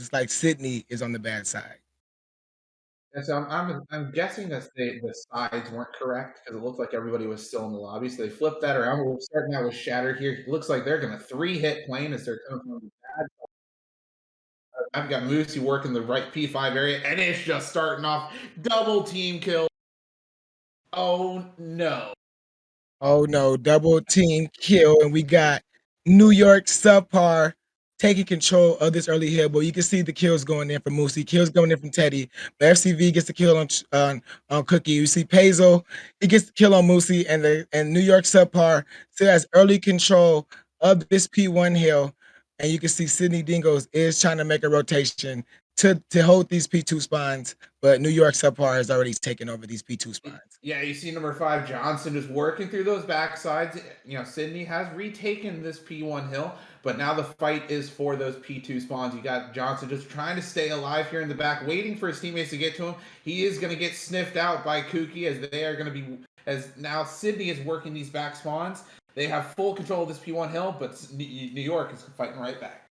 It's like Sydney is on the bad side. And so I'm guessing that the sides weren't correct because it looked like everybody was still in the lobby. So they flipped that around. We're starting out with Shatter here. It looks like they're gonna 3-hit plane as they're coming from the bad. I've got Moosey working the right P5 area, and it's just starting off double team kill. Oh no. Oh no, double team kill, and we got New York SubPar taking control of this early hill, but you can see the kills going in from Moosey, kills going in from Teddy. But FCV gets the kill on Cookie. You see Pazel, he gets the kill on Moosey, and New York SubPar still has early control of this P1 hill. And you can see Sydney Dingoes is trying to make a rotation to hold these P2 spawns, but New York SubPar has already taken over these P2 spawns. Yeah, you see number 5 Johnson just working through those backsides. You know, Sydney has retaken this P1 hill, but now the fight is for those P2 spawns. You got Johnson just trying to stay alive here in the back, waiting for his teammates to get to him. He is going to get sniffed out by Kookie as they are going to be, as now Sydney is working these back spawns. They have full control of this P1 hill, but New York is fighting right back.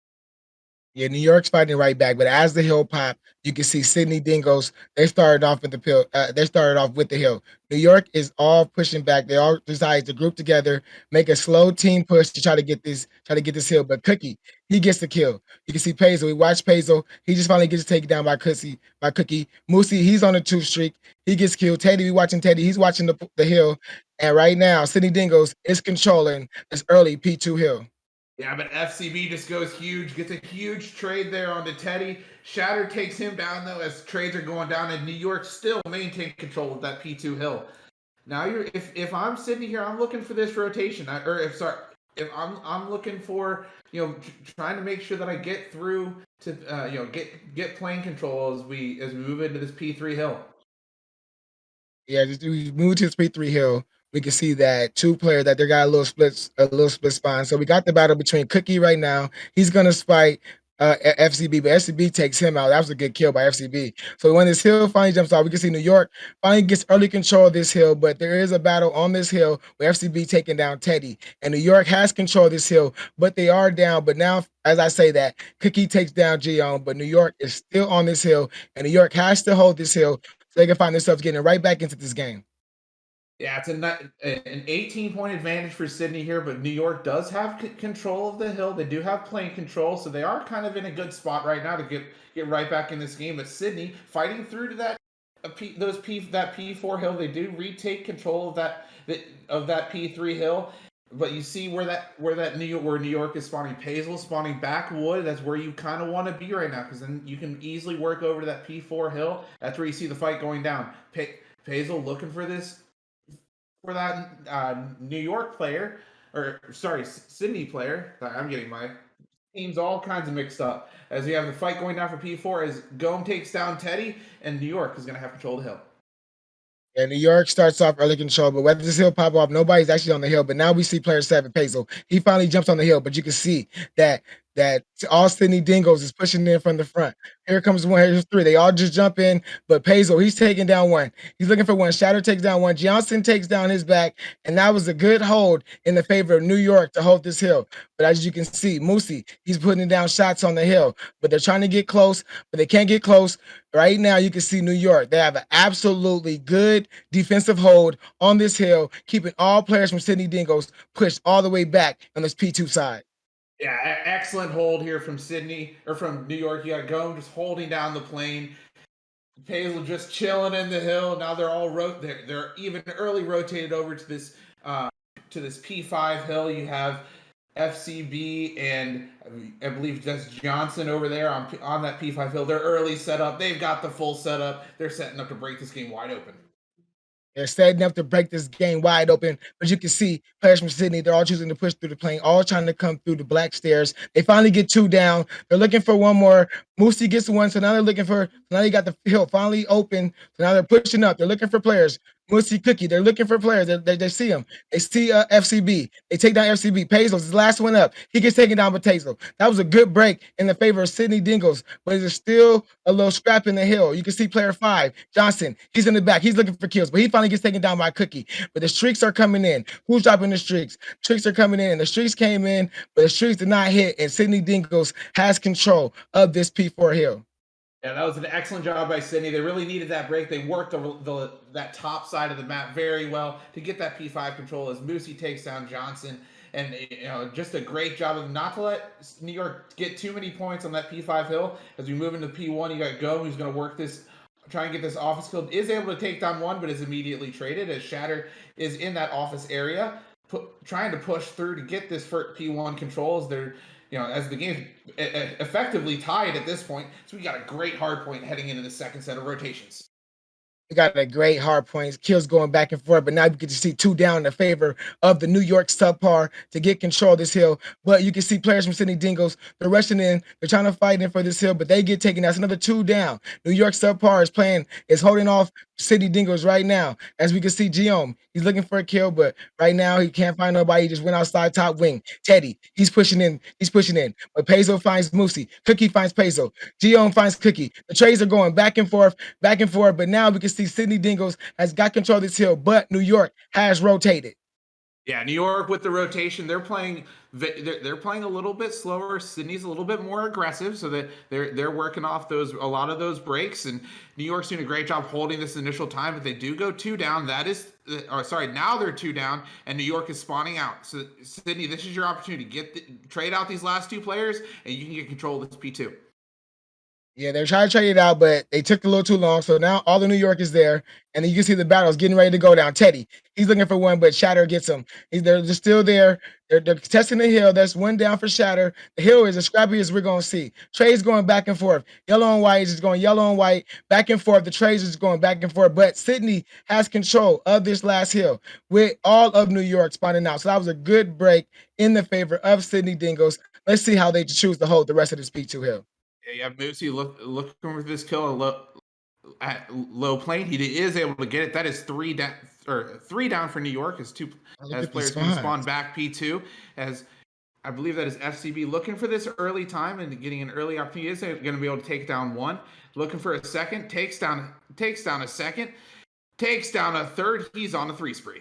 Yeah, New York's fighting right back, but as the hill popped, you can see Sydney Dingoes. They started off with the pill. They started off with the hill. New York is all pushing back. They all decided to group together, make a slow team push to try to get this hill. But Cookie, he gets the kill. You can see Pazel. We watch Pazel. He just finally gets taken down by Cookie. Moosey, he's on a 2 streak. He gets killed. Teddy, we watching Teddy. He's watching the hill. And right now, Sydney Dingoes is controlling this early P2 hill. Yeah, but FCB just goes huge, gets a huge trade there onto Teddy. Shatter takes him down though as trades are going down, and New York still maintain control of that P2 hill. Now you're if I'm sitting here, I'm looking for this rotation. If I'm looking for trying to make sure that I get through to get plane control as we move into this P3 hill. Yeah, just we move to the P3 hill. We can see that 2 player that they got a little split spawn. So we got the battle between Cookie right now. He's gonna fight FCB, but FCB takes him out. That was a good kill by FCB. So when this hill finally jumps off, we can see New York finally gets early control of this hill, but there is a battle on this hill with FCB taking down Teddy. And New York has control of this hill, but they are down. But now, as I say that, Cookie takes down Gion, but New York is still on this hill, and New York has to hold this hill so they can find themselves getting right back into this game. Yeah, it's an 18-point advantage for Sydney here, but New York does have control of the hill. They do have plane control, so they are kind of in a good spot right now to get right back in this game. But Sydney fighting through to that that P4 hill, they do retake control of that P3 hill. But you see where New York is spawning Pazel, spawning backwood. That's where you kind of want to be right now, because then you can easily work over to that P4 hill. That's where you see the fight going down. Pazel looking for that New York player, or sorry, Sydney player. I'm getting my teams all kinds of mixed up. As we have the fight going down for P4 as Gome takes down Teddy, and New York is going to have control of the hill. And New York starts off early control, but whether this hill pop off, nobody's actually on the hill. But now we see player 7, Pazel. He finally jumps on the hill, but you can see that all Sydney Dingoes is pushing in from the front. Here comes 1, here's 3. They all just jump in, but Pazel, he's taking down 1. He's looking for 1. Shatter takes down 1. Johnson takes down his back, and that was a good hold in the favor of New York to hold this hill. But as you can see, Moosey, he's putting down shots on the hill, but they're trying to get close, but they can't get close. Right now, you can see New York. They have an absolutely good defensive hold on this hill, keeping all players from Sydney Dingoes pushed all the way back on this P2 side. Yeah, excellent hold here from Sydney, or from New York. You got Gome just holding down the plane. Pazel just chilling in the hill. Now they're all they're even early rotated over to this P5 hill. You have FCB and I believe that's Johnson over there on that P5 hill. They're early set up. They've got the full setup. They're setting up to break this game wide open. They're setting up to break this game wide open, but you can see players from Sydney, they're all choosing to push through the plane, all trying to come through the black stairs. They finally get 2 down. They're looking for 1 more. Moosey gets 1, so now they're looking for, now you got the hill finally open. So now they're pushing up. They're looking for players. Musty Cookie. They're looking for players. They see him. They see FCB. They take down FCB. Pazos is the last one up. He gets taken down by Tazo. That was a good break in the favor of Sydney Dingoes, but there's still a little scrap in the hill. You can see player 5, Johnson. He's in the back. He's looking for kills, but he finally gets taken down by Cookie. But the streaks are coming in. Who's dropping the streaks? Streaks are coming in. The streaks came in, but the streaks did not hit, and Sydney Dingoes has control of this P4 hill. Yeah, that was an excellent job by Sydney. They really needed that break. They worked that top side of the map very well to get that P5 control as Moosey takes down Johnson. And just a great job of not to let New York get too many points on that P5 hill. As we move into P1, you got Go, who's going to work this, try and get this office kill. Is able to take down one, but is immediately traded as Shatter is in that office area, trying to push through to get this for P1 controls. They're as the game's effectively tied at this point, so we got a great hard point heading into the second set of rotations. We got a great hard points, kills going back and forth, but now you get to see 2 down in favor of the New York SubPar to get control of this hill. But you can see players from Sydney Dingoes, they're rushing in, they're trying to fight in for this hill, but they get taken. That's another 2 down. New York SubPar is holding off Sydney Dingoes right now. As we can see, Geom, he's looking for a kill, but right now he can't find nobody. He just went outside top wing. Teddy, he's pushing in. But Peso finds Moosey. Cookie finds Peso. Geom finds Cookie. The trades are going back and forth, but now we can see Sydney Dingoes has got control of this hill, but New York has rotated. Yeah, New York with the rotation, they're playing a little bit slower. Sydney's a little bit more aggressive, so that they're working off a lot of those breaks. And New York's doing a great job holding this initial time, but they do go 2 down. Now they're 2 down, and New York is spawning out. So Sydney, this is your opportunity to trade out these last 2 players, and you can get control of this P2. Yeah, they're trying to trade it out, but they took a little too long. So now all the New York is there, and then you can see the battles getting ready to go down. Teddy, he's looking for one, but Shatter gets him. They're still there. They're testing the hill. That's 1 down for Shatter. The hill is as scrappy as we're going to see. Trades going back and forth. Yellow and white is going yellow and white, back and forth. The trades is going back and forth, but Sydney has control of this last hill with all of New York spawning out. So that was a good break in the favor of Sydney Dingoes. Let's see how they choose to hold the rest of this P2 hill. Yeah, Moosey looking for this kill at low plane. He is able to get it. That is 3 down, or 3 down for New York as players going to spawn back P2. As I believe that is FCB looking for this early time and getting an early opportunity. Is going to be able to take down 1, looking for a second, takes down a second, takes down a third. He's on a 3 spree.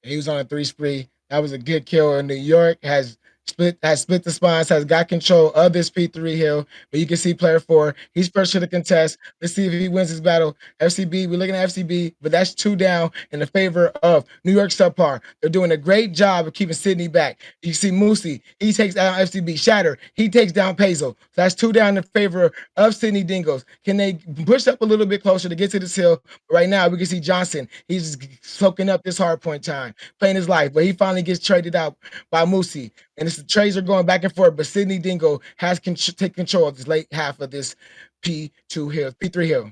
He was on a 3 spree. That was a good kill. And New York has split the spawns, has got control of this P3 hill. But you can see player 4, he's first to the contest. Let's see if he wins his battle. FCB, we're looking at FCB, but that's 2 down in the favor of New York SubPar. They're doing a great job of keeping Sydney back. You see Moosey, he takes down FCB. Shatter, he takes down Peso. So that's 2 down in favor of Sydney Dingoes. Can they push up a little bit closer to get to this hill? Right now, we can see Johnson. He's soaking up this hard point time, playing his life, but he finally gets traded out by Moosey. And the trades are going back and forth, but Sydney Dingo has taken control of this late half of this P3 hill.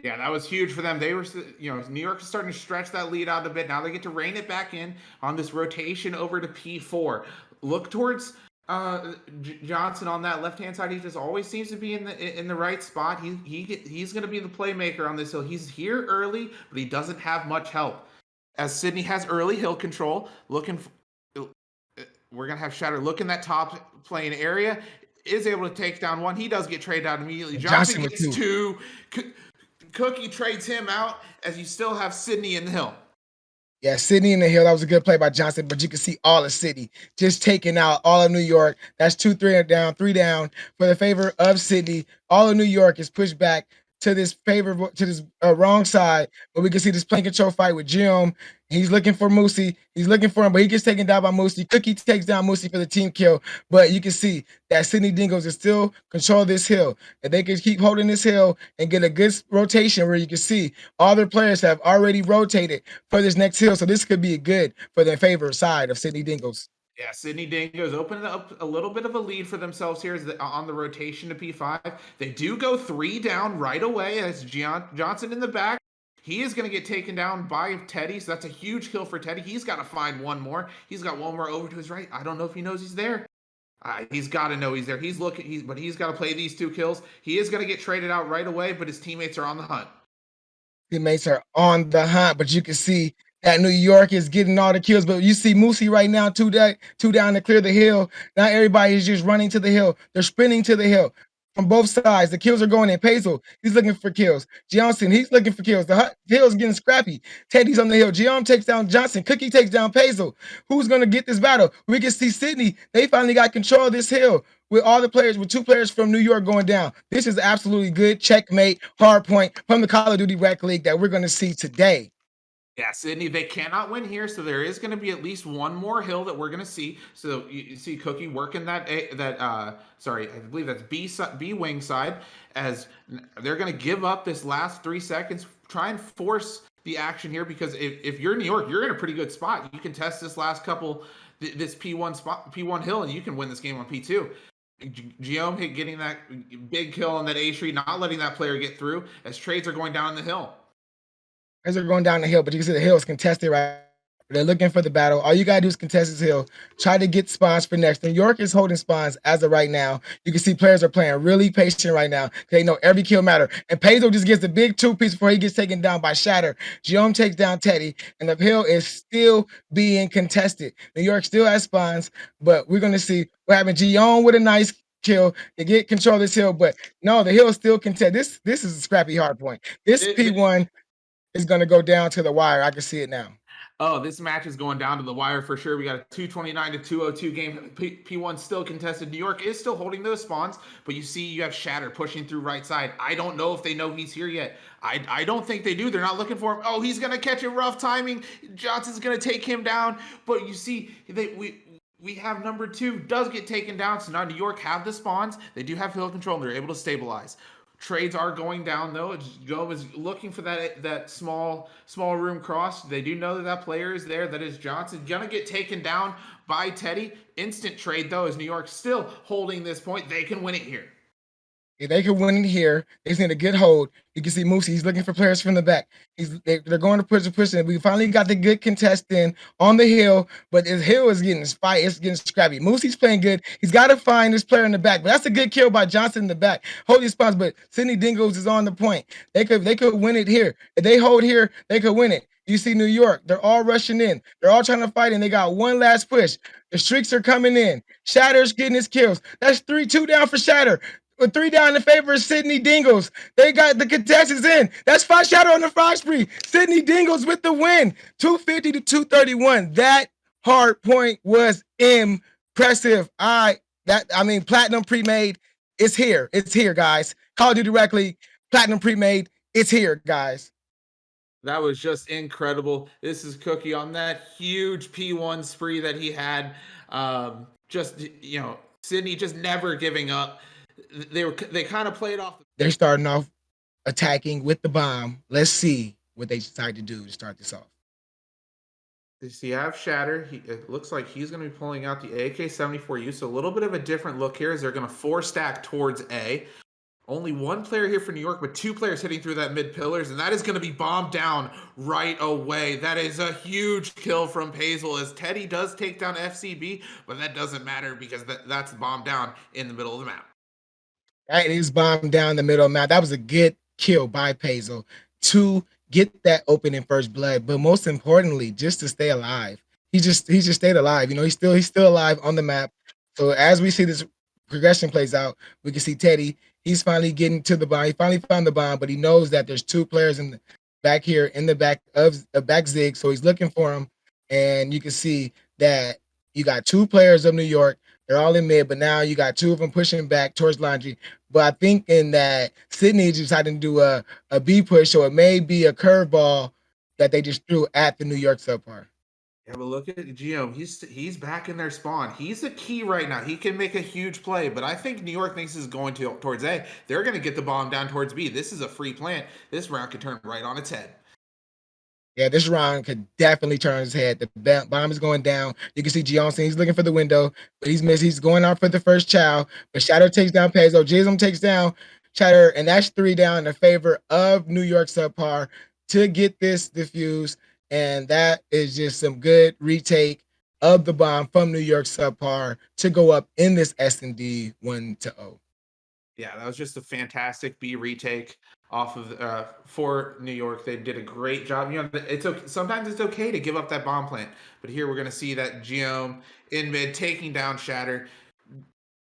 Yeah, that was huge for them. They were, New York is starting to stretch that lead out a bit. Now they get to rein it back in on this rotation over to P4. Look towards Johnson on that left-hand side. He just always seems to be in the right spot. He's going to be the playmaker on this hill. He's here early, but he doesn't have much help. As Sydney has early hill control, we're going to have Shatter look in that top plane area, is able to take down 1. He does get traded out immediately. Johnson gets 2. Cookie trades him out as you still have Sydney in the hill. Yeah, Sydney in the hill. That was a good play by Johnson, but you can see all of Sydney just taking out all of New York. That's 3 down for the favor of Sydney. All of New York is pushed back to this wrong side, but we can see this plane control fight with Jim. He's looking for Moosey. He's looking for him, but he gets taken down by Moosey. Cookie takes down Moosey for the team kill, but you can see that Sydney Dingoes is still control this hill. If they can keep holding this hill and get a good rotation where you can see all their players have already rotated for this next hill, so this could be good for the favor side of Sydney Dingoes. Yeah, Sydney Dingoes opening up a little bit of a lead for themselves here on the rotation to P5. They do go 3 down right away as Johnson in the back. He is going to get taken down by Teddy, so that's a huge kill for Teddy. He's got to find 1 more. He's got 1 more over to his right. I don't know if he knows he's there. He's got to know he's there. He's looking, but he's got to play these 2 kills. He is going to get traded out right away, but his teammates are on the hunt. teammates are on the hunt, but you can see that New York is getting all the kills. But you see Moosey right now, two down to clear the hill. Now everybody is just running to the hill. They're sprinting to the hill from both sides. The kills are going in. Pazel, he's looking for kills. Johnson, he's looking for kills. The hill's getting scrappy. Teddy's on the hill. Gion takes down Johnson. Cookie takes down Pazel. Who's gonna get this battle? We can see Sydney. They finally got control of this hill with all the players, with two players from New York going down. This is absolutely good checkmate, hard point from the Call of Duty Rec League that we're going to see today. Yeah, Sydney, they cannot win here, so there is going to be at least one more hill that we're going to see. So you see Cookie working sorry, I believe that's B wing side, as they're going to give up this last 3 seconds, try and force the action here, because if you're New York, you're in a pretty good spot. You can test this last couple, this P1 hill, and you can win this game on P2. Guillaume getting that big kill on that A tree, not letting that player get through as trades are going down the hill. As they're going down the hill, but you can see the hill is contested right. They're looking for the battle. All you gotta do is contest this hill. Try to get spawns for next. New York is holding spawns as of right now. You can see players are playing really patient right now. They know every kill matter. And Peso just gets the big 2-piece before he gets taken down by Shatter. Guillaume takes down Teddy, and the hill is still being contested. New York still has spawns, but we're gonna see what happens. Guillaume with a nice kill to get control of this hill, but no, the hill is still contested. This is a scrappy hard point. This P1 is going to go down to the wire. I can see it now. Oh, this match is going down to the wire for sure. We got a 229 to 202 game. P1 still contested. New York is still holding those spawns, but you see you have Shatter pushing through right side. I don't know if they know he's here yet. I don't think they do. They're not looking for him. Oh, he's going to catch it, rough timing. Johnson's going to take him down. But you see, we have number 2 does get taken down. So now New York have the spawns. They do have hill control, and they're able to stabilize. Trades are going down though. Joe is looking for that small room cross. They do know that player is there. That is Johnson. Gonna get taken down by Teddy. Instant trade though, as New York still holding this point. They can win it here. If they can win it here, they just need a good hold. You can see Moosey. He's looking for players from the back. They're going to push it. We finally got the good contest in on the hill, but his hill is getting fight. It's getting scrappy. Moosey's playing good. He's got to find this player in the back, but that's a good kill by Johnson in the back. Hold these spots, but Sydney Dingoes is on the point. They could win it here. If they hold here, they could win it. You see New York, they're all rushing in. They're all trying to fight, and they got one last push. The streaks are coming in. Shatter's getting his kills. That's 2 down for Shatter. With 3 down in favor of Sydney Dingoes. They got the contestants in. That's 5 Shadow on the 5 spree. Sydney Dingoes with the win. 250 to 231. That hard point was impressive. Platinum Premade is here. It's here, guys. Call of Duty Rec League, Platinum Premade, it's here, guys. That was just incredible. This is Cookie on that huge P1 spree that he had. Sydney just never giving up. They kind of played off. They're starting off attacking with the bomb. Let's see what they decide to do to start this off. So you have Shatter. It looks like he's going to be pulling out the AK-74U. So a little bit of a different look here as they're going to 4-stack towards A. Only one player here for New York, but 2 players hitting through that mid pillars, and that is going to be bombed down right away. That is a huge kill from Pazel, as Teddy does take down FCB, but that doesn't matter because that's bombed down in the middle of the map. That is bombed down the middle of the map. That was a good kill by Pazel to get that open in first blood, but most importantly, just to stay alive. He just stayed alive. You know, he's still alive on the map. So as we see this progression plays out, we can see Teddy. He's finally getting to the bomb. He finally found the bomb, but he knows that there's 2 players in the back here in the back of the back zig. So he's looking for him, and you can see that you got 2 players of New York. They're all in mid, but now you got 2 of them pushing back towards Laundry. But I think in that Sydney decided to do a B push, so it may be a curveball that they just threw at the New York SubPar. Yeah, but look at Gio. He's back in their spawn. He's the key right now. He can make a huge play, but I think New York thinks is going towards A. They're going to get the bomb down towards B. This is a free plant. This round could turn right on its head. Yeah, this round could definitely turn his head. The bomb is going down. You can see Johnson. He's looking for the window, but he's missed. He's going out for the first child. But Shadow takes down Pezo. Jism takes down Shadow, and that's 3 down in favor of New York SubPar to get this diffused. And that is just some good retake of the bomb from New York SubPar to go up in this S&D 1-0. Yeah, that was just a fantastic B retake off of for New York. They did a great job. You know, it's okay. Sometimes it's okay to give up that bomb plant, but here we're going to see that Geom in mid taking down Shatter,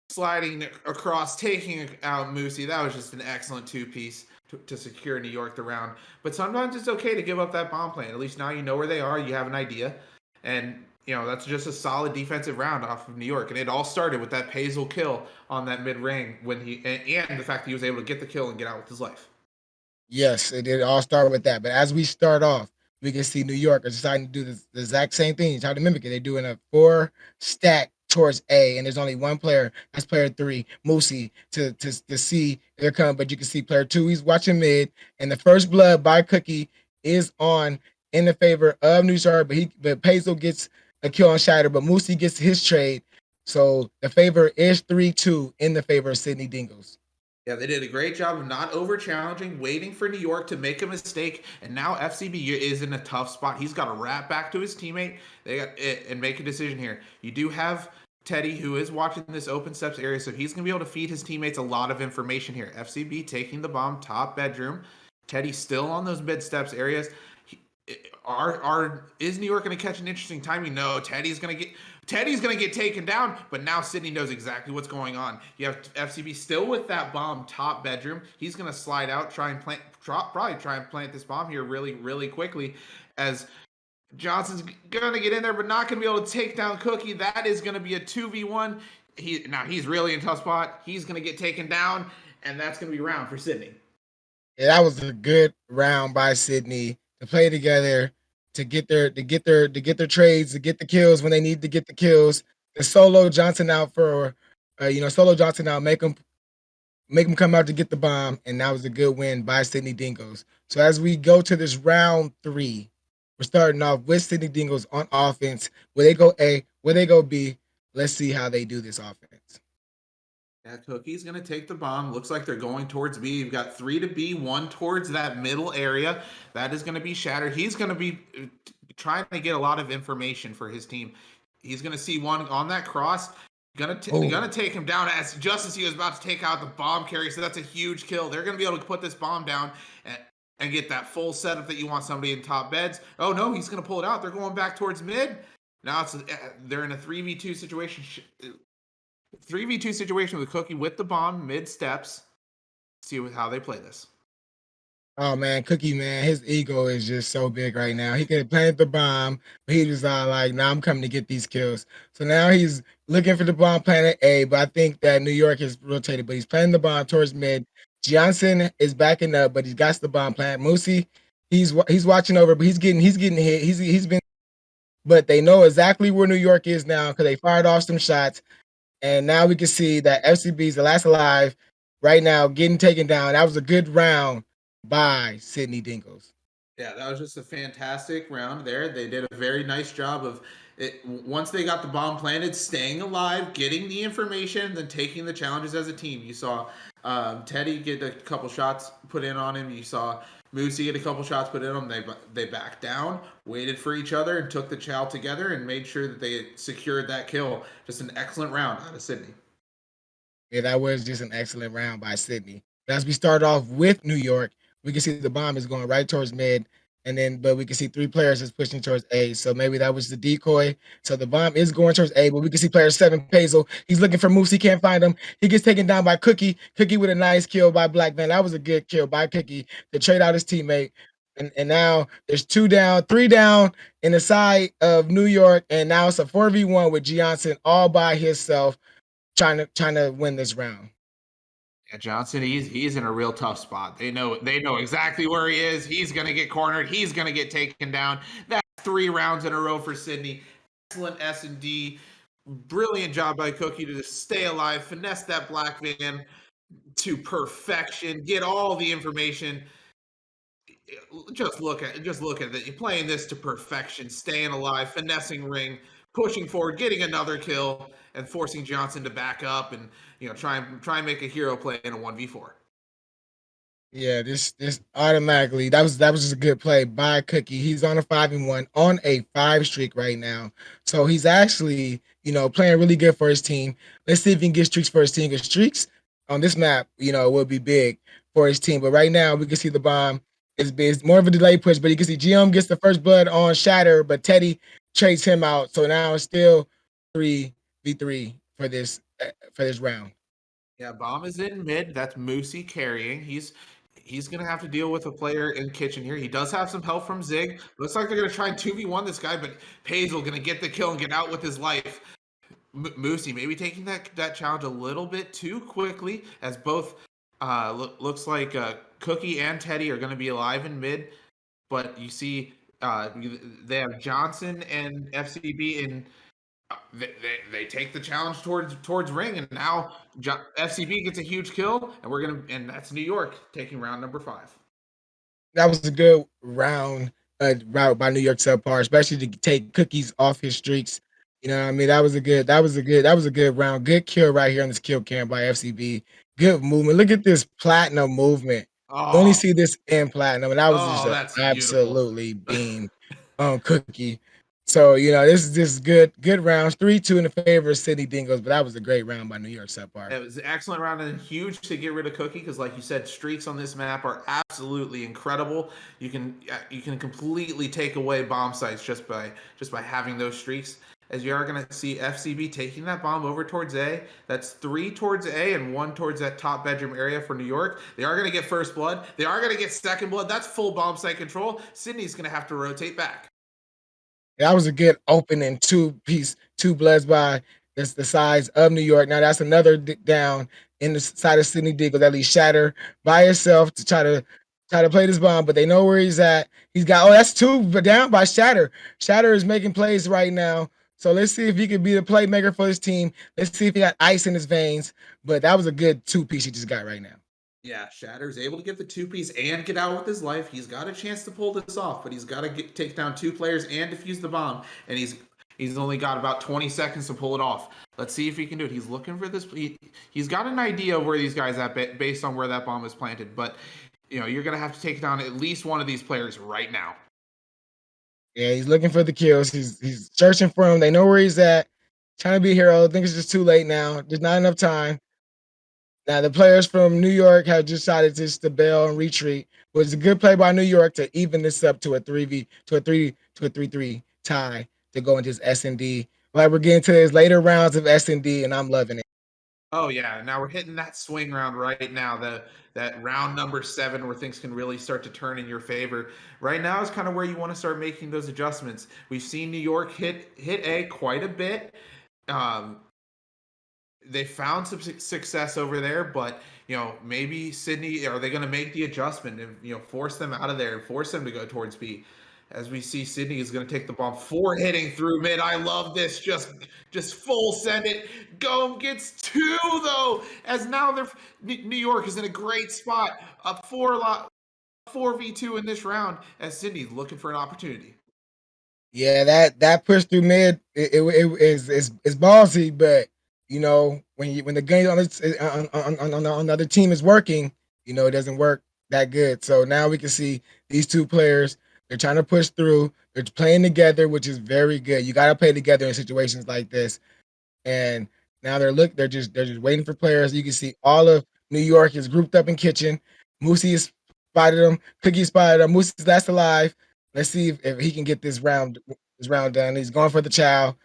sliding across, taking out Moosey. That was just an excellent two piece to secure New York the round. But sometimes it's okay to give up that bomb plant. At least now you know where they are. You have an idea, and you know that's just a solid defensive round off of New York. And it all started with that Pazel kill on that mid ring when and the fact that he was able to get the kill and get out with his life. Yes, it did all start with that. But as we start off, we can see New York are deciding to do the exact same thing. Try to mimic it. They're doing a four stack towards A, and there's only one player. That's player three, Moosey, to see they're coming. But you can see player two, he's watching mid, and the first blood by Cookie is on in the favor of New York. But Pazel gets a kill on Shatter, but Moosey gets his trade. So the favor is 3-2 in the favor of Sydney Dingoes. Yeah, they did a great job of not over challenging, waiting for New York to make a mistake, and now FCB is in a tough spot. He's got to wrap back to his teammate. They got it and make a decision here. You do have Teddy, who is watching this open steps area, so he's gonna be able to feed his teammates a lot of information here. FCB taking the bomb top bedroom. Teddy still on those mid steps areas. Is New York going to catch an interesting timing? No, Teddy's gonna get taken down, but now Sydney knows exactly what's going on. You have FCB still with that bomb top bedroom. He's gonna slide out, probably try and plant this bomb here really, really quickly. As Johnson's gonna get in there, but not gonna be able to take down Cookie. That is gonna be a 2v1. He's really in a tough spot. He's gonna get taken down, and that's gonna be round for Sydney. Yeah, that was a good round by Sydney to play together, to get their trades, to get the kills when they need to get the kills. To solo Johnson out for solo Johnson out, make him come out to get the bomb, and that was a good win by Sydney Dingoes. So as we go to this round three, we're starting off with Sydney Dingoes on offense. Will they go A? Will they go B? Let's see how they do this offense. Yeah, Cookie's going to take the bomb. Looks like they're going towards B. You've got 3 to B, 1 towards that middle area. That is going to be Shattered. He's going to be trying to get a lot of information for his team. He's going to see one on that cross. Gonna take him down just as he was about to take out the bomb carrier. So that's a huge kill. They're going to be able to put this bomb down and get that full setup that you want somebody in top beds. Oh, no, he's going to pull it out. They're going back towards mid. Now they're in a 3v2 situation. 3v2 situation with Cookie with the bomb mid steps. See how they play this. Oh man, Cookie man, his ego is just so big right now. He could have planted the bomb, but he was like, "Nah, I'm coming to get these kills." So now he's looking for the bomb planet A, but I think that New York has rotated, but he's planting the bomb towards mid. Johnson is backing up, but he's got the bomb planet. Moosey, he's watching over, but he's getting hit. He's been, but they know exactly where New York is now because they fired off some shots. And now we can see that FCB is the last alive right now, getting taken down. That was a good round by Sydney Dingoes. Yeah, that was just a fantastic round there. They did a very nice job of it once they got the bomb planted, staying alive, getting the information, then taking the challenges as a team. You saw Teddy get a couple shots put in on him. You saw Moosey get a couple shots put in on him. They backed down, waited for each other, and took the chow together and made sure that they secured that kill. Just an excellent round out of Sydney. Yeah, that was just an excellent round by Sydney. But as we start off with New York, we can see the bomb is going right towards mid, but we can see 3 players is pushing towards A. So maybe that was the decoy. So the bomb is going towards A, but we can see player 7, Pazel. He's looking for moves. He can't find him. He gets taken down by Cookie. Cookie with a nice kill by Black Man. That was a good kill by Cookie to trade out his teammate. And now there's 2 down, 3 down in the side of New York, and now it's a 4v1 with Johnson all by himself trying to win this round. Yeah, Johnson, he's in a real tough spot. They know exactly where he is. He's gonna get cornered. He's gonna get taken down. That's 3 rounds in a row for Sydney. Excellent S&D. Brilliant job by Cookie to just stay alive, finesse that black van to perfection, get all the information. Just look at it. You're playing this to perfection, staying alive, finessing ring, pushing forward, getting another kill, and forcing Johnson to back up and try and make a hero play in a 1v4. Yeah, this automatically that was just a good play by Cookie. He's on a 5-1 on a 5 streak right now. So he's actually, playing really good for his team. Let's see if he can get streaks for his team. Because streaks on this map, it would be big for his team. But right now, we can see the bomb is more of a delay push. But you can see GM gets the first blood on Shatter, but Teddy trades him out. So now it's still 3v3 for this round. Yeah, bomb is in mid. That's Moosey carrying. He's gonna have to deal with a player in kitchen here. He does have some help from Zig. Looks like they're gonna try and 2v1 this guy, but Pazel gonna get the kill and get out with his life. Moosey maybe taking that challenge a little bit too quickly, as both looks like Cookie and Teddy are going to be alive in mid, but you see they have Johnson and FCB in. They take the challenge towards ring, and now FCB gets a huge kill, and that's New York taking round number 5. That was a good route by New York SubPar, especially to take Cookies off his streaks. You know what I mean? That was a good round. Good kill right here on this kill cam by FCB. Good movement. Look at this platinum movement. You only Oh, see this in platinum, and that was just oh, a that's beautiful. absolutely beam on Cookie. So this is just good rounds. 3-2 in the favor of Sydney Dingoes, but that was a great round by New York SubPar. It was an excellent round and huge to get rid of Cookie because, like you said, streaks on this map are absolutely incredible. You can completely take away bomb sites just by having those streaks. As you are going to see FCB taking that bomb over towards A. That's 3 towards A and 1 towards that top bedroom area for New York. They are going to get first blood. They are going to get second blood. That's full bomb site control. Sydney's going to have to rotate back. That was a good opening two-piece, two bloods by that's the size of New York. Now that's another down in the side of Sydney Diggle that leaves Shatter by himself to try to play this bomb, but they know where he's at. He's got that's two but down by Shatter. Shatter is making plays right now. So let's see if he can be the playmaker for his team. Let's see if he got ice in his veins. But that was a good two-piece he just got right now. Yeah, Shatter's able to get the two-piece and get out with his life. He's got a chance to pull this off, but he's got to take down 2 players and defuse the bomb. And he's only got about 20 seconds to pull it off. Let's see if he can do it. He's looking for this. He's got an idea of where these guys at based on where that bomb is planted. But you're gonna have to take down at least one of these players right now. Yeah, he's looking for the kills. He's searching for him. They know where he's at. Trying to be a hero. I think it's just too late now. There's not enough time. Now the players from New York have decided just to bail and retreat. But it's a good play by New York to even this up to a 3v to a 3 tie to go into this S&D. Like we're getting to his later rounds of S&D, and I'm loving it. Oh yeah, now we're hitting that swing round right now. That round number 7 where things can really start to turn in your favor. Right now is kind of where you want to start making those adjustments. We've seen New York hit A quite a bit. Um, they found some success over there, but maybe Sydney, are they going to make the adjustment and force them out of there and force them to go towards B? As we see, Sydney is going to take the bomb, 4 hitting through mid. I love this. Just full send it. Go gets 2 though. As now New York is in a great spot, up 4v2 in this round. As Sydney's looking for an opportunity. Yeah, that push through mid is ballsy, but when the game on the other team is working, it doesn't work that good. So now we can see these two players. They're trying to push through. They're playing together, which is very good. You got to play together in situations like this. And now they're just waiting for players. You can see all of New York is grouped up in kitchen. Moosey has spotted them. Cookie spotted them. Moosey's last alive. Let's see if he can get this round done. He's going for the child.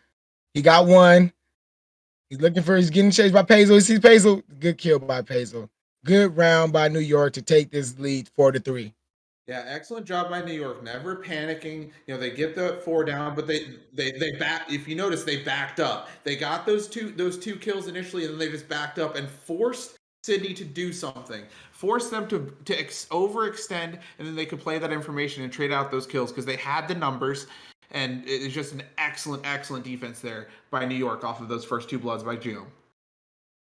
He got one. He's getting chased by Pazel. He sees Pazel. Good kill by Pazel. Good round by New York to take this lead 4-3. Yeah, excellent job by New York. Never panicking. They get the 4 down, but they back. If you notice, they backed up. They got those two kills initially, and then they just backed up and forced Sydney to do something. Forced them to overextend, and then they could play that information and trade out those kills because they had the numbers. And it's just an excellent defense there by New York off of those first 2 bloods by June.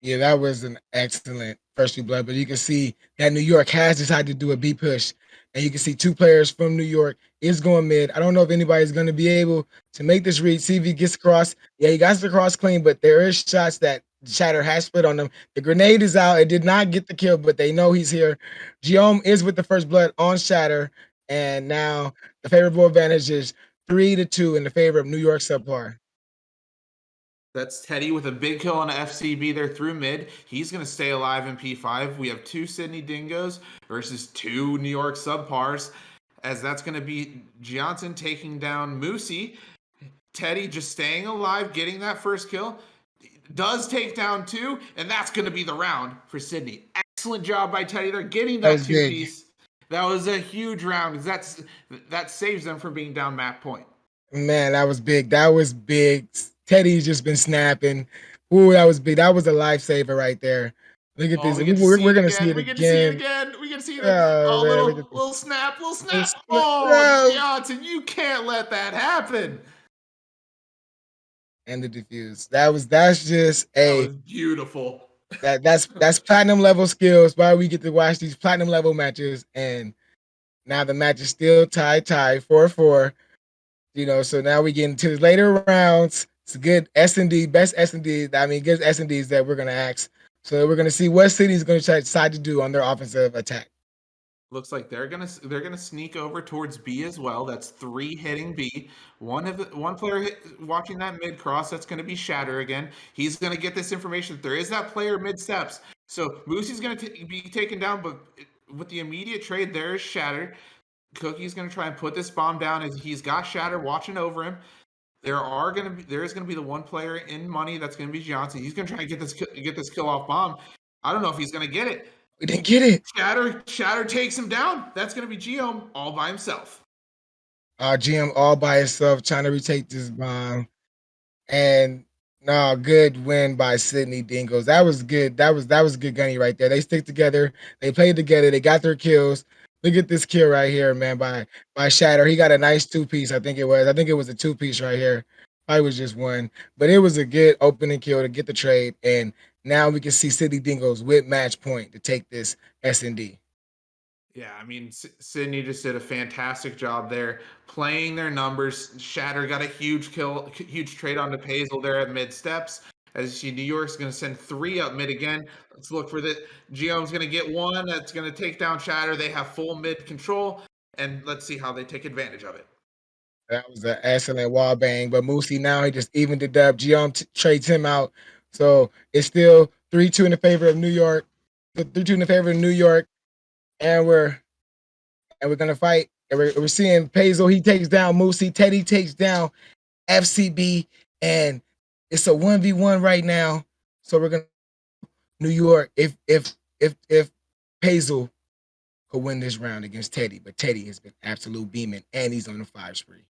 Yeah, that was an excellent first two blood, but you can see that New York has decided to do a B push, and you can see two players from New York is going mid. I don't know if anybody's going to be able to make this read. See if he gets across. Yeah, he got the cross clean, but there is shots that Shatter has split on them. The grenade is out. It did not get the kill, but they know he's here. Guillaume is with the first blood on Shatter, and now the favorable advantage is 3-2 in the favor of New York SubPar. That's Teddy with a big kill on FCB there through mid. He's going to stay alive in P5. We have two Sydney Dingoes versus two New York subpars, as that's going to be Johnson taking down Moosey. Teddy just staying alive, getting that first kill. Does take down two, and that's going to be the round for Sydney. Excellent job by Teddy. They're getting That that was two big. piece. That was a huge round because that saves them from being down map point. Man, that was big. That was big. Teddy's just been snapping. Ooh, that was big. That was a lifesaver right there. Look at Oh, this. we get to see We're it gonna see again. it We get to see it again. again. We get to see it. Oh Oh, man, look at this. little snap, little snap. It's- Oh, no! Johnson, you can't let that happen. And the diffuse. That's just That a was beautiful. that's platinum level skills. Why we get to watch these platinum level matches, and now the match is still tie 4-4. You know, so now we get into the later rounds. It's a good S&D, best S&D. I mean, good S&Ds that we're gonna ask. So we're gonna see what City's gonna decide to do on their offensive attack. Looks like they're gonna sneak over towards B as well. That's three hitting B. One player watching that mid cross. That's gonna be Shatter again. He's gonna get this information. There is that player mid steps. So Moosey's gonna be taken down, but with the immediate trade, there is Shatter. Cookie's gonna try and put this bomb down as he's got Shatter watching over him. There is gonna be the one player in money that's gonna be Johnson. He's gonna try and get this kill off bomb. I don't know if he's gonna get it. We didn't get it. Shatter takes him down. That's gonna be Geom all by himself. GM all by himself trying to retake this bomb. And no, good win by Sydney Dingoes. That was good. That was good gunny right there. They stick together. They played together. They got their kills. Look at this kill right here, man, by Shatter. He got a nice two-piece, I think it was. I think it was a two-piece right here. Probably was just one. But it was a good opening kill to get the trade. And now we can see Sydney Dingoes with match point to take this S&D. Yeah, I mean, Sydney just did a fantastic job there, playing their numbers. Shatter got a huge kill, huge trade on to Pazel there at mid steps. As you see, New York's going to send three up mid again. Let's look for this. Geom's going to get one that's going to take down Shatter. They have full mid control, and let's see how they take advantage of it. That was an excellent wall bang. But Moosey now he just evened it up. Geom trades him out. So it's still 3-2 in the favor of New York. 3-2 in the favor of New York. And we're gonna fight. And we're seeing Pazel, he takes down Moosey. Teddy takes down FCB. And it's a 1v1 right now. So we're gonna New York if Pazel could win this round against Teddy. But Teddy has been absolute beaming and he's on the 5 spree.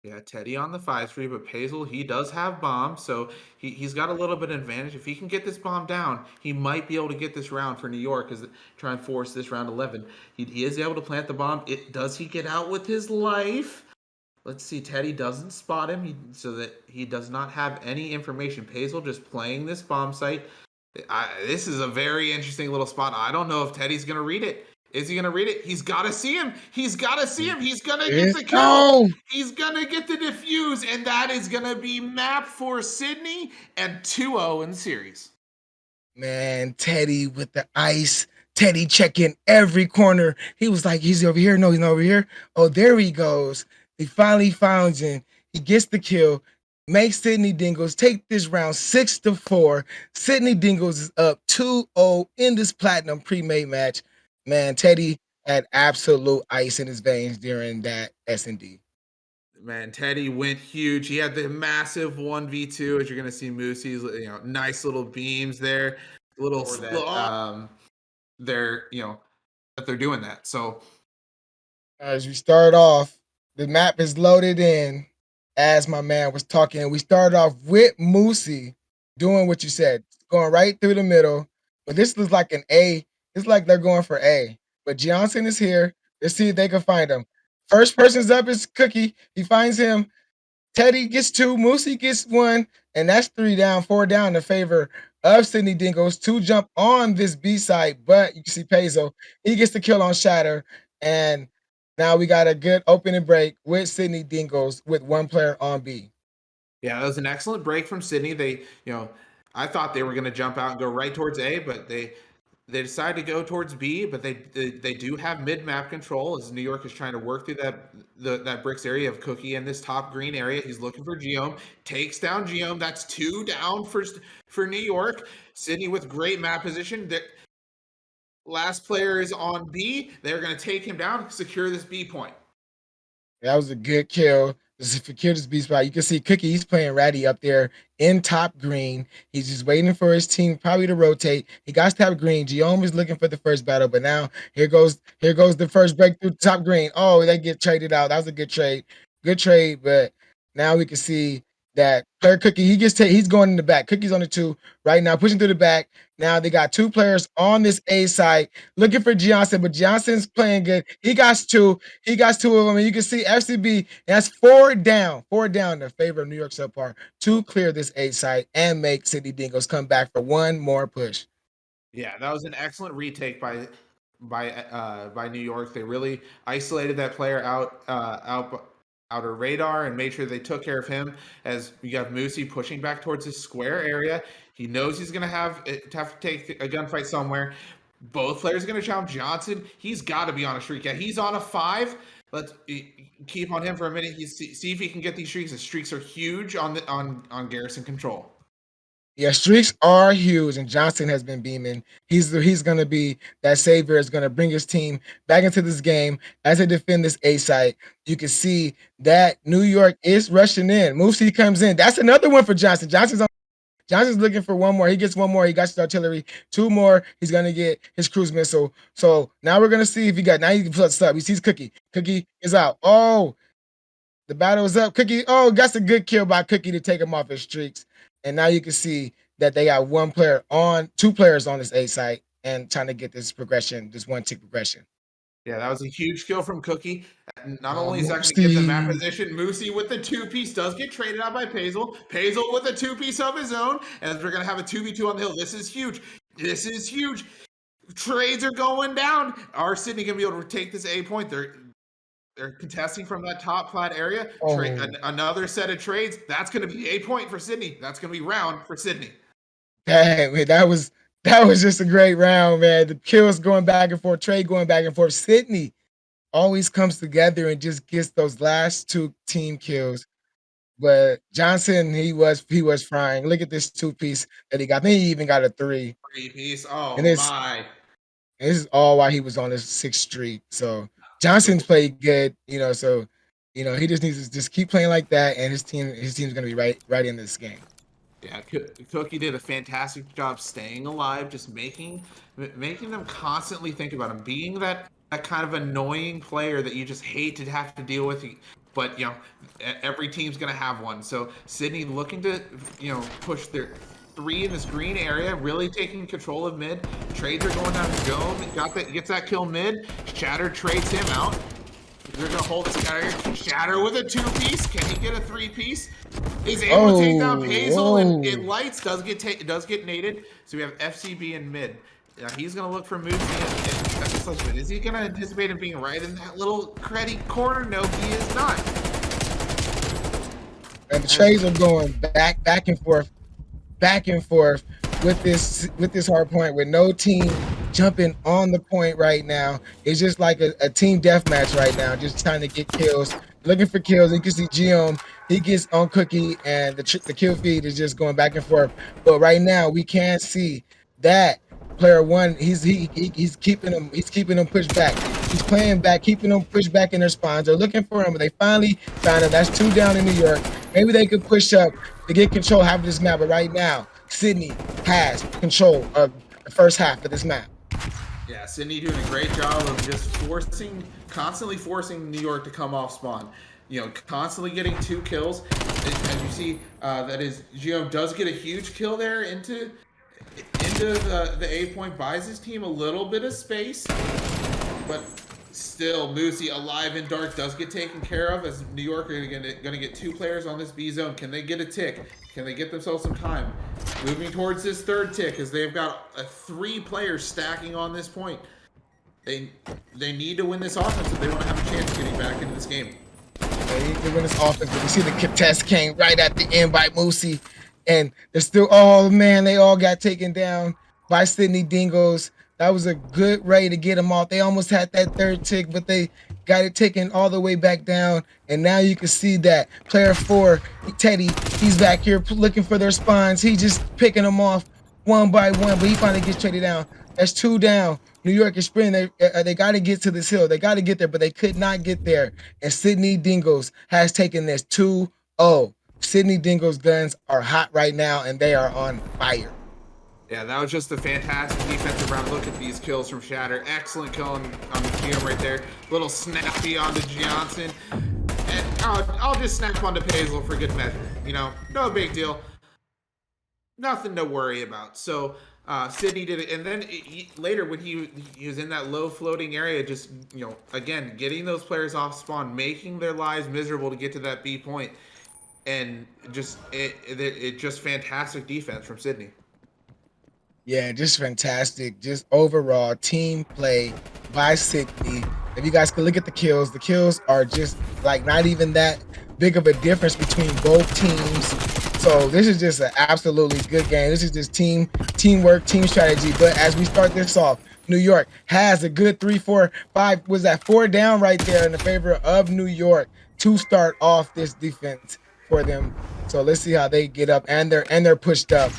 Yeah, Teddy on the 5-3, but Pazel, he does have bomb, so he's got a little bit of advantage. If he can get this bomb down, he might be able to get this round for New York, as try and force this round 11. He is able to plant the bomb. Does he get out with his life? Let's see. Teddy doesn't spot him, so that he does not have any information. Pazel just playing this bomb site. This is a very interesting little spot. I don't know if Teddy's going to read it. Is he going to read it? He's got to see him. He's got to see him. He's going to get the kill. Oh, He's going to get the defuse, and that is going to be map for Sydney and 2-0 in the series. man, Teddy with the ice. Teddy checking every corner. He was like, he's over here. No, he's not over here. Oh, there he goes. He finally found him. He gets the kill. Makes Sydney Dingoes take this round 6-4. Sydney Dingoes is up 2-0 in this platinum pre-made match. Man, Teddy had absolute ice in his veins during that S&D. Man, Teddy went huge. He had the massive 1v2, as you're going to see Moosey's, nice little beams there. Little that they're, that they're doing that. So as we start off, the map is loaded in as my man was talking. We started off with Moosey doing what you said, going right through the middle. But this looks like an A. It's like they're going for A. But Johnson is here. Let's see if they can find him. First person's up is Cookie. He finds him. Teddy gets 2, Moosey gets 1, and that's 3 down, 4 down in favor of Sydney Dingoes to jump on this B side. But you can see Pazel, he gets the kill on Shatter, and now we got a good opening break with Sydney Dingoes with one player on B. yeah, that was an excellent break from Sydney. They, I thought they were going to jump out and go right towards A, but They decide to go towards B, but they do have mid map control as New York is trying to work through that bricks area of Cookie in this top green area. He's looking for Geom, takes down Geom. That's 2 down for New York. Sydney with great map position. The last player is on B. They're going to take him down, secure this B point. That was a good kill. This is for Kid's B spot. You can see Cookie, he's playing Ratty up there in top green. He's just waiting for his team probably to rotate. He got top green. Geom is looking for the first battle, but now here goes the first breakthrough top green. Oh, they get traded out. That was a good trade. Good trade, but now we can see that player Cookie, he's going in the back. Cookie's on the 2 right now, pushing through the back. Now they got 2 players on this A side looking for Johnson, but Johnson's playing good. He got 2. He got 2 of them, and you can see FCB. That's 4 down in favor of New York SubPar to clear this A side and make Sydney Dingoes come back for one more push. Yeah, that was an excellent retake by New York. They really isolated that player out of radar and made sure they took care of him. As you have Moosey pushing back towards his square area, he knows he's going to have to take a gunfight somewhere. Both players are going to challenge Johnson. He's got to be on a streak. Yeah, he's on a 5. Let's keep on him for a minute. See if he can get these streaks. The streaks are huge on Garrison Control. Yeah, streaks are huge, and Johnson has been beaming. He's going to be that savior. Is going to bring his team back into this game as they defend this A site. You can see that New York is rushing in. Moosey comes in. That's another one for Johnson. Johnson's looking for one more. He gets one more. He got his artillery. 2 more. He's going to get his cruise missile. So now we're going to see if now he can plus up. He sees Cookie. Cookie is out. Oh, the battle is up. Cookie. Oh, that's a good kill by Cookie to take him off his streaks. And now you can see that they got 2 players on this A site and trying to get this progression, this 1 tick progression. Yeah, that was a huge kill from Cookie. Not only is that going to get the map position, Moosey with the 2-piece does get traded out by Pazel. Pazel with a 2-piece of his own, and we're going to have a 2v2 on the hill. This is huge. This is huge. Trades are going down. Are Sydney going to be able to take this A point? They're contesting from that top flat area. Oh. Another set of trades. That's going to be a point for Sydney. That's going to be round for Sydney. Dang, man, that was just a great round, man. The kills going back and forth, trade going back and forth. Sydney always comes together and just gets those last 2 team kills. But Johnson, he was frying. Look at this 2-piece that he got. I think he even got a 3. 3-piece. Oh and my! And this is all while he was on his 6th streak. So Johnson's played good, So he just needs to just keep playing like that, and his team's gonna be right in this game. Yeah, Cookie did a fantastic job staying alive, just making them constantly think about him, being that kind of annoying player that you just hate to have to deal with. But every team's gonna have one. So Sydney looking to push their 3 in this green area, really taking control of mid. Trades are going down to Dome. Gets that kill mid. Shatter trades him out. They're gonna hold this guy here. Shatter with a 2-piece. Can he get a 3-piece? He's able to take down Hazel and Lights does get naded. So we have FCB in mid. He's gonna look for moves and is he gonna anticipate him being right in that little credit corner? No, he is not. And the trades are going back and forth with this hard point with no team jumping on the point right now. It's just like a team deathmatch right now, just trying to get kills, looking for kills. You can see Geom, he gets on Cookie, and the kill feed is just going back and forth. But right now, we can see that player 1, he's keeping them pushed back. He's playing back, keeping them pushed back in their spawns. They're looking for him, but they finally found him. That's 2 down in New York. Maybe they could push up to get control half of this map, but right now, Sydney has control of the first half of this map. Yeah, Sydney doing a great job of just constantly forcing New York to come off spawn. Constantly getting 2 kills. As you see, that is, Geom does get a huge kill there into the A point, buys his team a little bit of space, but still, Moosey alive in dark does get taken care of as New York are gonna get 2 players on this B zone. Can they get a tick? Can they get themselves some time? Moving towards this 3rd tick as they've got 3 players stacking on this point. They need to win this offense if they want to have a chance of getting back into this game. They need to win this offense. You see the contest came right at the end by Moosey, and they're still, oh man, they all got taken down by Sydney Dingoes. That was a good raid to get them off. They almost had that third tick, but they got it taken all the way back down. And now you can see that player 4, Teddy, he's back here looking for their spawns. He just picking them off one by one, but he finally gets traded down. That's 2 down. New York is sprinting. They got to get to this hill. They got to get there, but they could not get there. And Sydney Dingoes has taken this 2-0. Sydney Dingoes guns are hot right now, and they are on fire. Yeah, that was just a fantastic defensive round. Look at these kills from Shatter. Excellent kill on the GM right there. Little snappy onto Johnson. And I'll just snap onto Pazel for good measure. You know, no big deal. Nothing to worry about. So Sydney did it, and then later when he was in that low floating area, just again getting those players off spawn, making their lives miserable to get to that B point, and just it just fantastic defense from Sydney. Yeah, just fantastic. Just overall team play by Sydney. If you guys can look at the kills are just like not even that big of a difference between both teams. So this is just an absolutely good game. This is just teamwork, team strategy. But as we start this off, New York has a good 3, 4, 5. Was that 4 down right there in the favor of New York to start off this defense for them. So let's see how they get up, and they're pushed up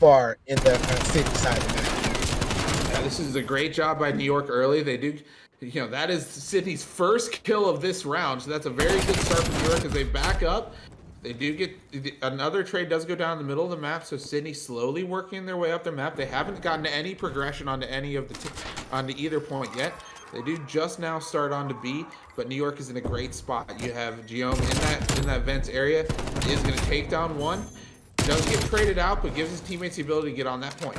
far in the city side of that. Yeah, this is a great job by New York early. They do, that is Sydney's first kill of this round. So that's a very good start for New York as they back up. They do get another trade does go down the middle of the map. So Sydney slowly working their way up their map. They haven't gotten any progression onto any of onto either point yet. They do just now start on to B, but New York is in a great spot. You have Guillaume in that vents area. Is going to take down one. Doesn't get traded out, but gives his teammates the ability to get on that point.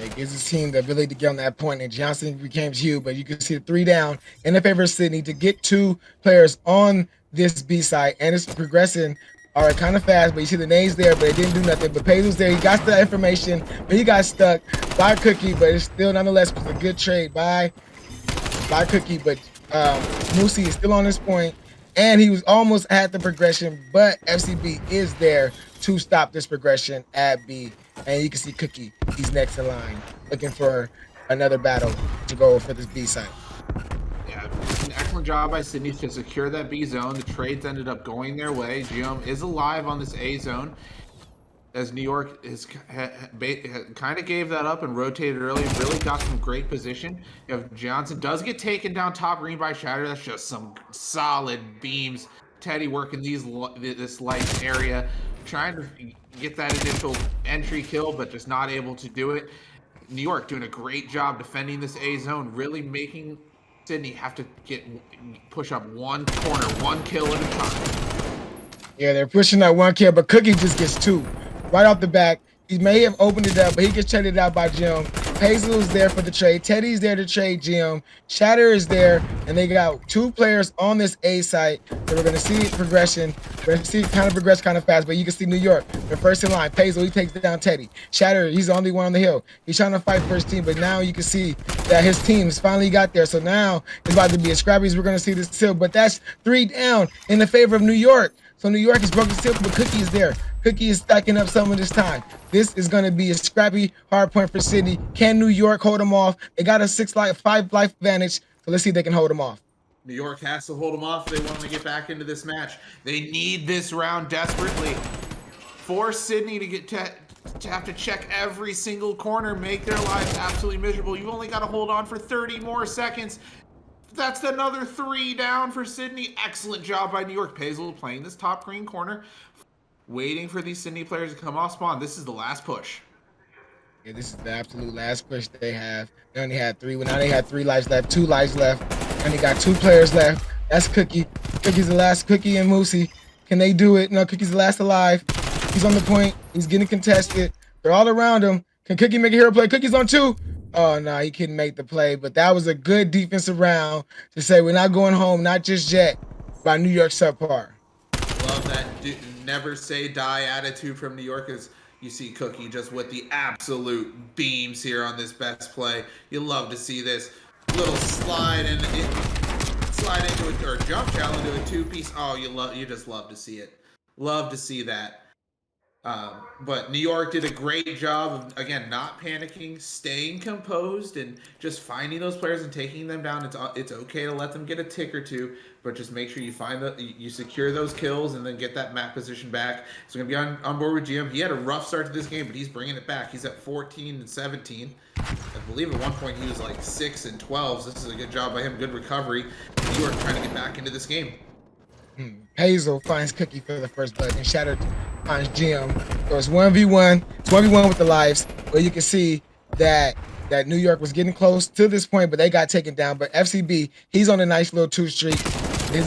It gives his team the ability to get on that point, and Johnson becomes huge. But you can see the 3 down in the favor of Sydney to get 2 players on this B side, and it's progressing all right, kind of fast. But you see the names there, but it didn't do nothing. But Pazel's there. He got the information, but he got stuck by Cookie. But it's still nonetheless was a good trade by Cookie. But Moosey is still on this point, and he was almost at the progression, but FCB is there to stop this progression at B. And you can see Cookie, he's next in line, looking for another battle to go for this B side. Yeah, an excellent job by Sydney to secure that B zone. The trades ended up going their way. Guillaume is alive on this A zone, as New York kind of gave that up and rotated early. Really got some great position. Johnson does get taken down top green by Shatter. That's just some solid beams. Teddy working this light area, trying to get that initial entry kill, but just not able to do it. New York doing a great job defending this A zone, really making Sydney have to push up one corner, 1 kill at a time. Yeah, they're pushing that 1 kill, but Cookie just gets 2 right off the back. He may have opened it up, but he gets traded out by Jim. Hazel is there for the trade. Teddy's there to trade Jim. Shatter is there, and they got 2 players on this A site. So we're going to see progression. We're going to see it kind of progress kind of fast, but you can see New York. They're first in line. Hazel, he takes down Teddy. Shatter, he's the only one on the hill. He's trying to fight for his team, but now you can see that his team's finally got there. So now it's about to be a scrappy as we're going to see this hill, but that's 3 down in the favor of New York. So New York is broken still, but Cookie is there. Cookie is stacking up some of this time. This is going to be a scrappy hard point for Sydney. Can New York hold them off? They got a 5 life advantage, so let's see if they can hold them off. New York has to hold them off if they want to get back into this match. They need this round desperately. Force Sydney to have to check every single corner, make their lives absolutely miserable. You've only got to hold on for 30 more seconds. That's another 3 down for Sydney. Excellent job by New York. Pazel playing this top green corner, waiting for these Sydney players to come off spawn. This is the last push. Yeah, this is the absolute last push they have. They only had 3. Well, now they had 3 lives left, 2 lives left. And they got 2 players left. That's Cookie. Cookie's the last. Cookie and Moosey. Can they do it? No, Cookie's the last alive. He's on the point. He's getting contested. They're all around him. Can Cookie make a hero play? Cookie's on 2. Oh, no, he couldn't make the play. But that was a good defensive round to say we're not going home, not just yet, by New York SubPar. Love that never say die attitude from New York as you see Cookie just with the absolute beams here on this best play. You love to see this little slide into it, or jump challenge into a 2-piece. Oh, you just love to see it. Love to see that. But New York did a great job of, again, not panicking, staying composed, and just finding those players and taking them down. It's okay to let them get a tick or two, but just make sure you find you secure those kills and then get that map position back. So we're gonna be on board with GM. He had a rough start to this game, but he's bringing it back. He's at 14 and 17. I believe at one point he was like 6 and 12. So this is a good job by him. Good recovery. New York trying to get back into this game. Hazel finds Cookie for the first blood, and Shattered finds Jim. So it's 1v1. It's 1v1 with the lives, where you can see that New York was getting close to this point, but they got taken down. But FCB, he's on a nice little 2 streak. Does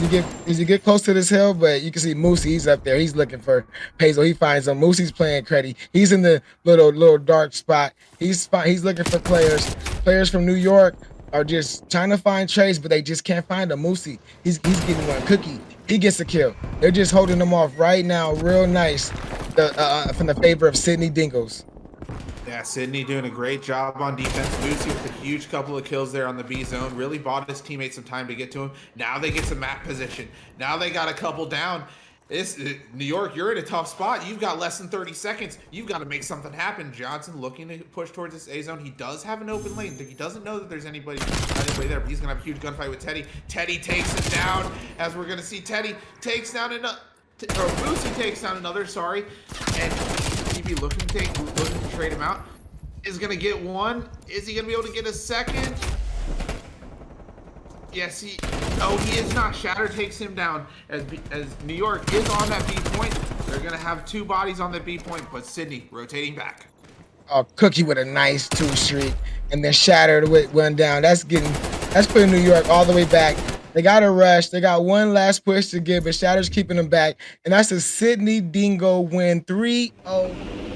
he get close to this hill? But you can see Moosey, he's up there. He's looking for Hazel. He finds him. Moosey's playing Creddy. He's in the little dark spot. He's looking for players. Players from New York are just trying to find trades, but they just can't find him. Moosey, he's getting one. Cookie, he gets a kill. They're just holding them off right now, real nice, from the favor of Sydney Dingoes. Yeah, Sydney doing a great job on defense. Moosey with a huge couple of kills there on the B zone. Really bought his teammates some time to get to him. Now they get some map position. Now they got a couple down. New York, you're in a tough spot. You've got less than 30 seconds. You've got to make something happen. Johnson looking to push towards this A zone. He does have an open lane. He doesn't know that there's anybody there, but he's going to have a huge gunfight with Teddy. Teddy takes him down, as we're going to see. Teddy takes down another, or Boosie takes down another, sorry. And TB looking to trade him out. Is going to get one. Is he going to be able to get a second? Yes, he is not. Shatter takes him down as New York is on that B point. They're going to have 2 bodies on that B point, but Sydney rotating back. Cookie with a nice 2 streak, and then Shattered with 1 down. That's putting New York all the way back. They got a rush. They got 1 last push to give, but Shatter's keeping them back. And that's a Sydney Dingo win 3-0.